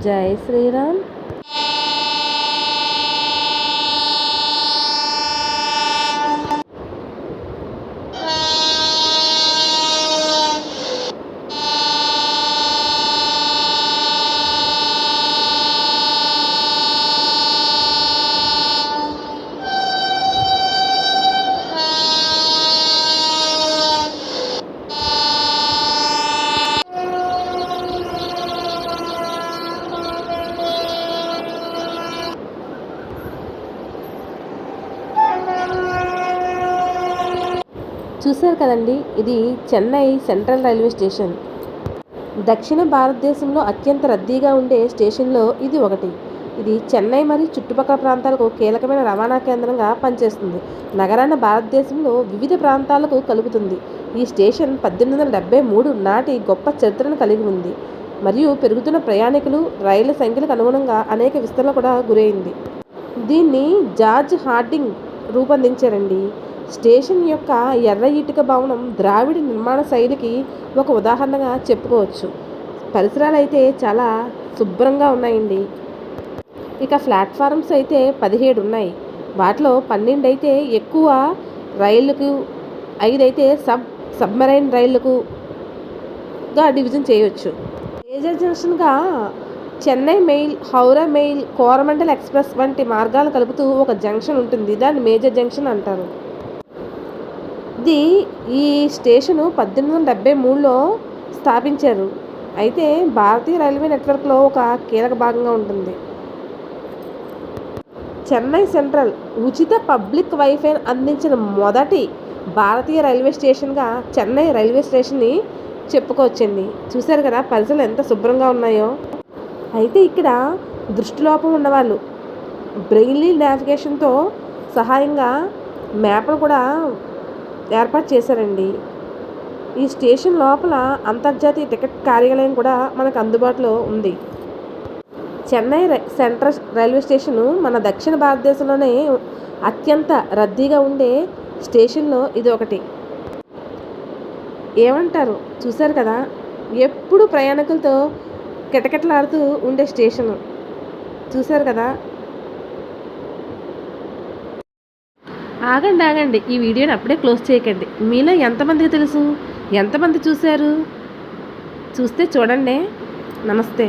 జై శ్రీరామ్. చూశారు కదండి, ఇది చెన్నై సెంట్రల్ రైల్వే స్టేషన్. దక్షిణ భారతదేశంలో అత్యంత రద్దీగా ఉండే స్టేషన్లో ఇది ఒకటి. ఇది చెన్నై మరియు చుట్టుపక్కల ప్రాంతాలకు కీలకమైన రవాణా కేంద్రంగా పనిచేస్తుంది. నగరాన్ని భారతదేశంలో వివిధ ప్రాంతాలకు కలుపుతుంది. ఈ స్టేషన్ 1873 నాటి గొప్ప చరిత్రను కలిగి ఉంది మరియు పెరుగుతున్న ప్రయాణికులు, రైళ్ల సంఖ్యలకు అనుగుణంగా అనేక విస్తరణ కూడా గురైంది. దీన్ని జార్జ్ హార్డింగ్ రూపొందించారండి. స్టేషన్ యొక్క ఎర్ర ఇటుక భవనం ద్రావిడ నిర్మాణ శైలికి ఒక ఉదాహరణగా చెప్పుకోవచ్చు. పరిసరాలు అయితే చాలా శుభ్రంగా ఉన్నాయండి. ఇక ప్లాట్ఫారమ్స్ అయితే 17 ఉన్నాయి. వాటిలో 12 అయితే ఎక్కువ రైళ్లకు, 5 అయితే సబ్మెరైన్ రైళ్లకుగా డివిజన్ చేయవచ్చు. మేజర్ జంక్షన్గా Chennai mail, Howrah mail, Coromandel express వంటి మార్గాలు కలుపుతూ ఒక జంక్షన్ ఉంటుంది. దాన్ని మేజర్ జంక్షన్ అంటారు. ఈ స్టేషను 1873లో స్థాపించారు. అయితే భారతీయ రైల్వే నెట్వర్క్లో ఒక కీలక భాగంగా ఉంటుంది. చెన్నై సెంట్రల్ ఉచిత పబ్లిక్ వైఫై అందించిన మొదటి భారతీయ రైల్వే స్టేషన్గా చెన్నై రైల్వే స్టేషన్ని చెప్పుకోవచ్చండి. చూశారు కదా పరిసరాలు ఎంత శుభ్రంగా ఉన్నాయో. అయితే ఇక్కడ దృష్టిలోపం ఉన్నవాళ్ళు బ్రెయిలీ నావిగేషన్తో సహాయంగా మ్యాప్ను కూడా ఏర్పాటు చేశారండి. ఈ స్టేషన్ లోపల అంతర్జాతీయ టికెట్ కార్యాలయం కూడా మనకు అందుబాటులో ఉంది. చెన్నై సెంట్రల్ రైల్వే స్టేషను మన దక్షిణ భారతదేశంలోనే అత్యంత రద్దీగా ఉండే స్టేషన్లో ఇది ఒకటి. ఏమంటారు? చూశారు కదా, ఎప్పుడు ప్రయాణికులతో కిటకిటలాడుతూ ఉండే స్టేషను. చూశారు కదా. ఆగండి, ఈ వీడియోని అప్పుడే క్లోజ్ చేయకండి. మీలో ఎంతమందికి తెలుసు, ఎంతమంది చూశారు? చూస్తే చూడండి. నమస్తే.